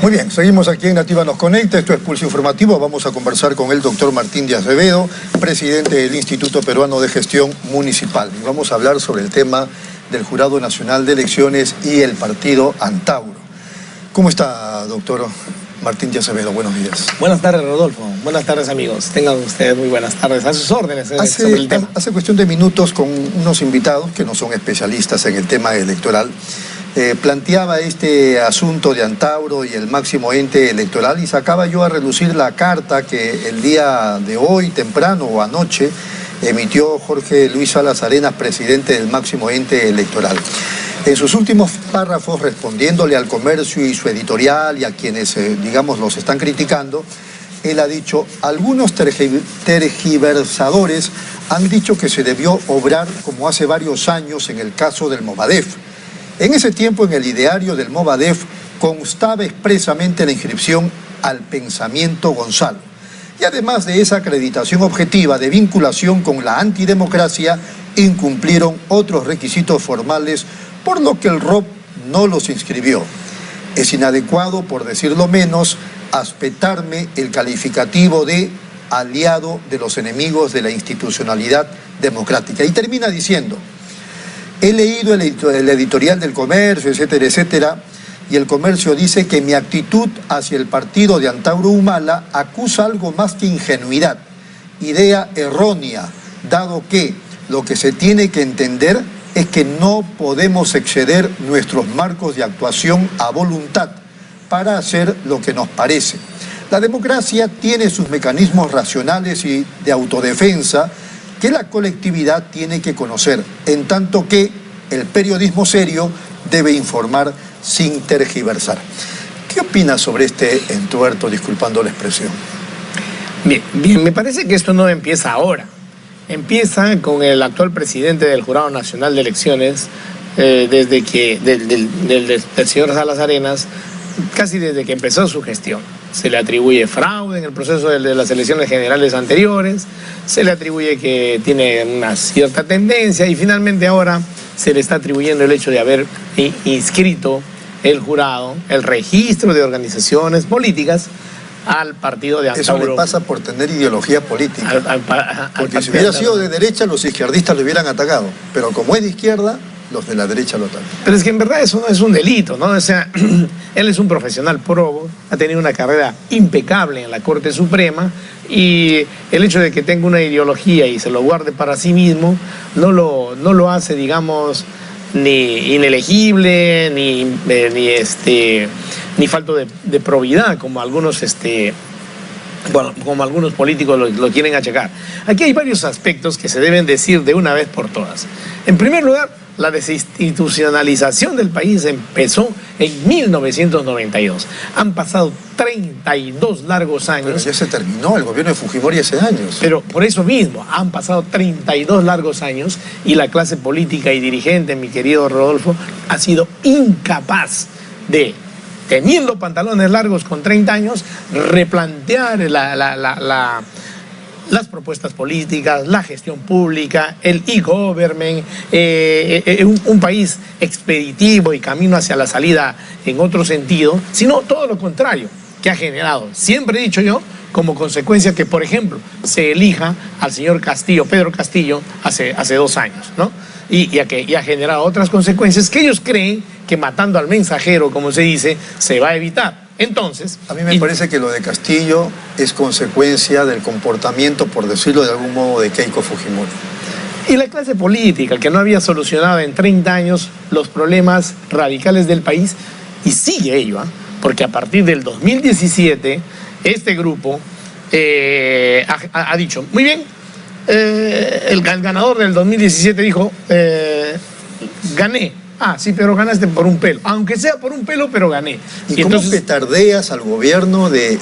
Muy bien, seguimos aquí en Nativa Nos Conecta, esto es Pulso Informativo. Vamos a conversar con el doctor Martín de Azevedo, presidente del Instituto Peruano de Gestión Municipal. Y vamos a hablar sobre el tema del Jurado Nacional de Elecciones y el partido Antauro. ¿Cómo está, doctor Martín de Azevedo? Buenos días. Buenas tardes, Rodolfo. Buenas tardes, amigos. Tengan ustedes muy buenas tardes. A sus órdenes sobre el tema. Hace cuestión de minutos, con unos invitados que no son especialistas en el tema electoral, planteaba este asunto de Antauro y el máximo ente electoral, y sacaba yo a relucir la carta que el día de hoy, temprano o anoche, emitió Jorge Luis Salas Arenas, presidente del máximo ente electoral. En sus últimos párrafos, respondiéndole al Comercio y su editorial y a quienes, digamos, los están criticando, él ha dicho: algunos tergiversadores han dicho que se debió obrar como hace varios años en el caso del Movadef. En ese tiempo, en el ideario del Movadef constaba expresamente la inscripción al pensamiento Gonzalo. Y además de esa acreditación objetiva de vinculación con la antidemocracia, incumplieron otros requisitos formales, por lo que el ROP no los inscribió. Es inadecuado, por decirlo menos, aspetarme el calificativo de aliado de los enemigos de la institucionalidad democrática. Y termina diciendo: he leído el editorial del Comercio, etcétera, etcétera, y el Comercio dice que mi actitud hacia el partido de Antauro Humala acusa algo más que ingenuidad, idea errónea, dado que lo que se tiene que entender es que no podemos exceder nuestros marcos de actuación a voluntad para hacer lo que nos parece. La democracia tiene sus mecanismos racionales y de autodefensa que la colectividad tiene que conocer, en tanto que el periodismo serio debe informar sin tergiversar. ¿Qué opinas sobre este entuerto, disculpando la expresión? Bien, me parece que esto no empieza ahora. Empieza con el actual presidente del Jurado Nacional de Elecciones, del señor Salas Arenas, casi desde que empezó su gestión. Se le atribuye fraude en el proceso de las elecciones generales anteriores, se le atribuye que tiene una cierta tendencia, y finalmente ahora se le está atribuyendo el hecho de haber inscrito el jurado, el registro de organizaciones políticas al partido de Antauro. Eso le pasa por tener ideología política. Porque si hubiera sido de derecha, los izquierdistas lo hubieran atacado. Pero como es de izquierda, los de la derecha lo atacan. Pero es que en verdad eso no es un delito, ¿no? O sea, él es un profesional probo, ha tenido una carrera impecable en la Corte Suprema, y el hecho de que tenga una ideología y se lo guarde para sí mismo no lo hace, digamos, ni inelegible, ni falto de probidad, como algunos como algunos políticos lo quieren achacar. Aquí hay varios aspectos que se deben decir de una vez por todas. En primer lugar, la desinstitucionalización del país empezó en 1992. Han pasado 32 largos años. Pero ya se terminó el gobierno de Fujimori hace años. Pero por eso mismo, han pasado 32 largos años y la clase política y dirigente, mi querido Rodolfo, ha sido incapaz de, teniendo pantalones largos con 30 años, replantear las propuestas políticas, la gestión pública, el e-government, un país expeditivo y camino hacia la salida en otro sentido, sino todo lo contrario, que ha generado, siempre he dicho yo, como consecuencia que, por ejemplo, se elija al señor Castillo, Pedro Castillo, hace 2 años, ¿no? Y ha generado otras consecuencias que ellos creen que matando al mensajero, como se dice, se va a evitar. Entonces, a mí me parece que lo de Castillo es consecuencia del comportamiento, por decirlo de algún modo, de Keiko Fujimori. Y la clase política, que no había solucionado en 30 años los problemas radicales del país, y sigue ello, porque a partir del 2017, este grupo ha dicho: muy bien, el ganador del 2017 dijo, gané. Ah, sí, pero ganaste por un pelo. Aunque sea por un pelo, pero gané. ¿Y cómo entonces petardeas al gobierno de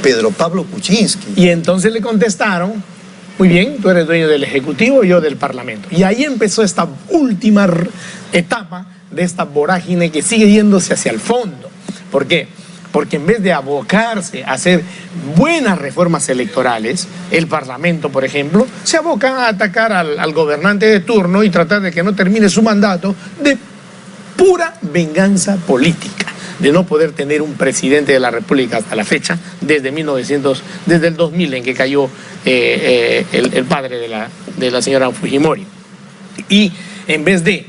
Pedro Pablo Kuczynski? Y entonces le contestaron: muy bien, tú eres dueño del Ejecutivo y yo del Parlamento. Y ahí empezó esta última etapa de esta vorágine que sigue yéndose hacia el fondo. ¿Por qué? Porque en vez de abocarse a hacer buenas reformas electorales, el Parlamento, por ejemplo, se aboca a atacar al gobernante de turno y tratar de que no termine su mandato, de pura venganza política. de no poder tener un presidente de la República hasta la fecha, desde el 2000 en que cayó el padre de la señora Fujimori. Y en vez de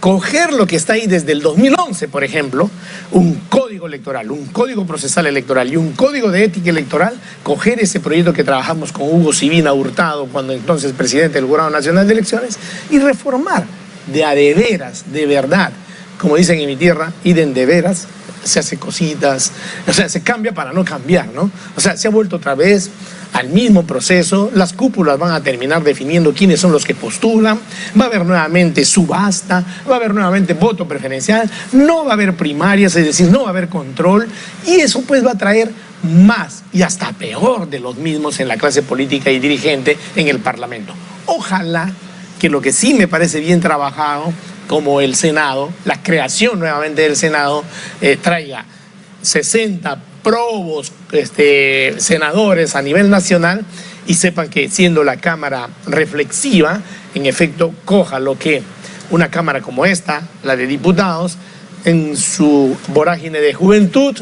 coger lo que está ahí desde el 2011, por ejemplo, un código electoral, un código procesal electoral y un código de ética electoral, coger ese proyecto que trabajamos con Hugo Sibina Hurtado, cuando entonces presidente del Jurado Nacional de Elecciones, y reformar de a de veras, de verdad, como dicen en mi tierra, y de veras, se hace cositas, o sea, se cambia para no cambiar, ¿no? O sea, se ha vuelto otra vez al mismo proceso, las cúpulas van a terminar definiendo quiénes son los que postulan, va a haber nuevamente subasta, va a haber nuevamente voto preferencial, no va a haber primarias, es decir, no va a haber control, y eso pues va a traer más y hasta peor de los mismos en la clase política y dirigente en el Parlamento. Ojalá que lo que sí me parece bien trabajado, como el Senado, la creación nuevamente del Senado, traiga 60 probos senadores a nivel nacional y sepan que siendo la Cámara reflexiva, en efecto coja lo que una Cámara como esta, la de diputados, en su vorágine de juventud,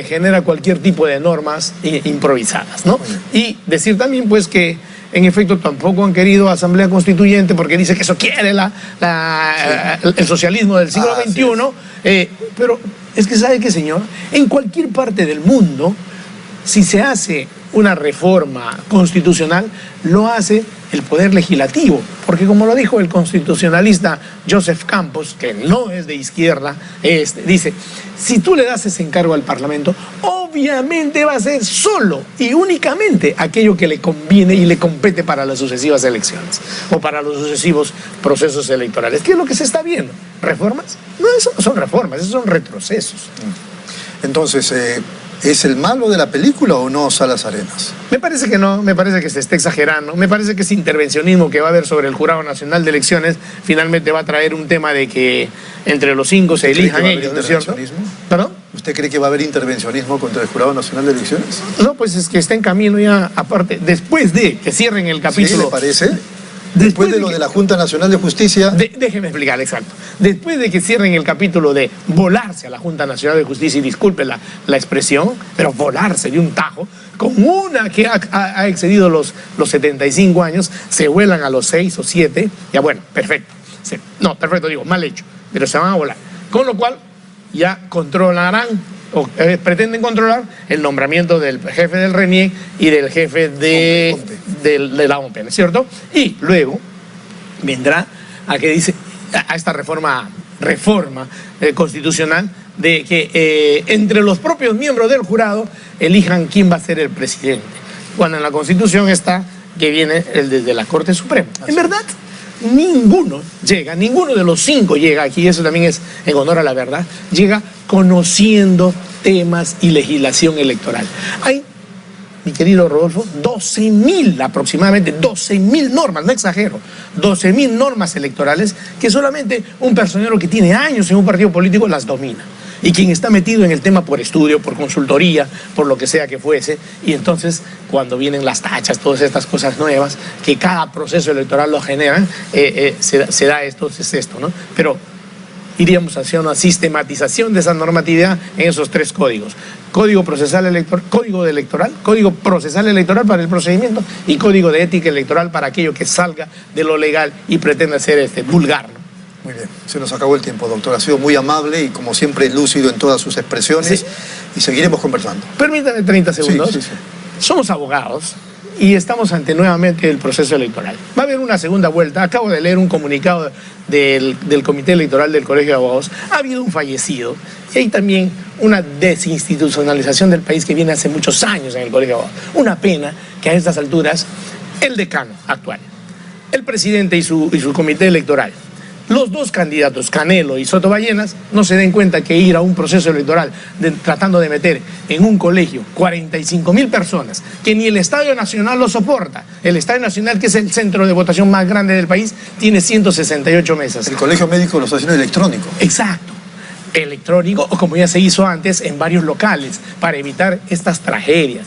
genera cualquier tipo de normas improvisadas, ¿no? Y decir también pues que en efecto tampoco han querido asamblea constituyente porque dice que eso quiere el socialismo del siglo XXI, pero es que ¿sabe qué, señor? En cualquier parte del mundo, si se hace una reforma constitucional, lo hace el Poder Legislativo, porque como lo dijo el constitucionalista Joseph Campos, que no es de izquierda, dice, si tú le das ese encargo al Parlamento, obviamente va a ser solo y únicamente aquello que le conviene y le compete para las sucesivas elecciones o para los sucesivos procesos electorales. ¿Qué es lo que se está viendo? ¿Reformas? No, eso no son reformas, esos son retrocesos. Entonces, ¿es el malo de la película o no Salas Arenas? Me parece que no, me parece que se está exagerando, me parece que ese intervencionismo que va a haber sobre el Jurado Nacional de Elecciones finalmente va a traer un tema de que entre los 5 se elijan ellos, ¿no es cierto? ¿Perdón? ¿Usted cree que va a haber intervencionismo contra el Jurado Nacional de Elecciones? No, pues es que está en camino ya, aparte, después de que cierren el capítulo... ¿Sí le parece? Después de lo de la Junta Nacional de Justicia... Déjeme explicar, exacto. Después de que cierren el capítulo de volarse a la Junta Nacional de Justicia, y disculpe la expresión, pero volarse de un tajo, con una que ha excedido los 75 años, se vuelan a los 6 o 7, ya bueno, perfecto. No, perfecto, digo, mal hecho, pero se van a volar. Con lo cual, ya controlarán, o pretenden controlar el nombramiento del jefe del RENIEC y del jefe de la OMP, ¿no es cierto? Y luego vendrá a que dice, a esta reforma constitucional de que entre los propios miembros del jurado elijan quién va a ser el presidente, cuando en la Constitución está que viene el desde la Corte Suprema. En verdad, ninguno de los 5 llega aquí, eso también es en honor a la verdad, llega conociendo temas y legislación electoral. Hay, mi querido Rodolfo, 12.000 aproximadamente, 12.000 normas, no exagero, 12.000 normas electorales que solamente un personero que tiene años en un partido político las domina. Y quien está metido en el tema por estudio, por consultoría, por lo que sea que fuese, y entonces cuando vienen las tachas, todas estas cosas nuevas, que cada proceso electoral lo generan, se da esto, es esto, ¿no? Pero iríamos hacia una sistematización de esa normatividad en esos 3 códigos. Código procesal electoral, código procesal electoral para el procedimiento y código de ética electoral para aquello que salga de lo legal y pretenda ser vulgar, ¿no? Muy bien, se nos acabó el tiempo, doctor. Ha sido muy amable y como siempre lúcido en todas sus expresiones, sí. Y seguiremos conversando. Permítame 30 segundos. Sí. Somos abogados y estamos ante nuevamente el proceso electoral. Va a haber una segunda vuelta. Acabo de leer un comunicado del Comité Electoral del Colegio de Abogados. Ha habido un fallecido y hay también una desinstitucionalización del país que viene hace muchos años en el Colegio de Abogados. Una pena que a estas alturas el decano actual, el presidente y su comité electoral, los 2 candidatos, Canelo y Soto Ballenas, no se den cuenta que ir a un proceso electoral tratando de meter en un colegio 45.000 personas, que ni el Estadio Nacional lo soporta. El Estadio Nacional, que es el centro de votación más grande del país, tiene 168 mesas. El Colegio Médico lo está haciendo electrónico. Exacto. Electrónico, o como ya se hizo antes en varios locales, para evitar estas tragedias.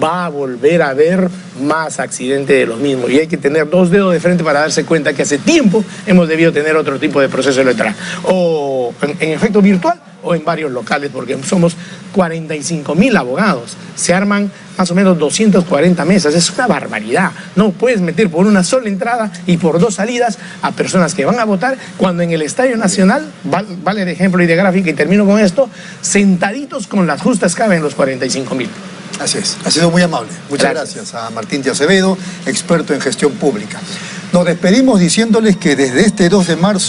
Va a volver a haber más accidentes de los mismos y hay que tener 2 dedos de frente para darse cuenta que hace tiempo hemos debido tener otro tipo de proceso electoral, o en efecto virtual o en varios locales, porque somos 45.000 abogados. Se arman más o menos 240 mesas. Es una barbaridad. No puedes meter por una sola entrada y por 2 salidas a personas que van a votar, cuando en el Estadio Nacional, vale de ejemplo y de gráfica, y termino con esto, sentaditos con las justas caben los 45.000. Así es, ha sido muy amable. Muchas gracias a Martín de Acevedo, experto en gestión pública. Nos despedimos diciéndoles que desde este 2 de marzo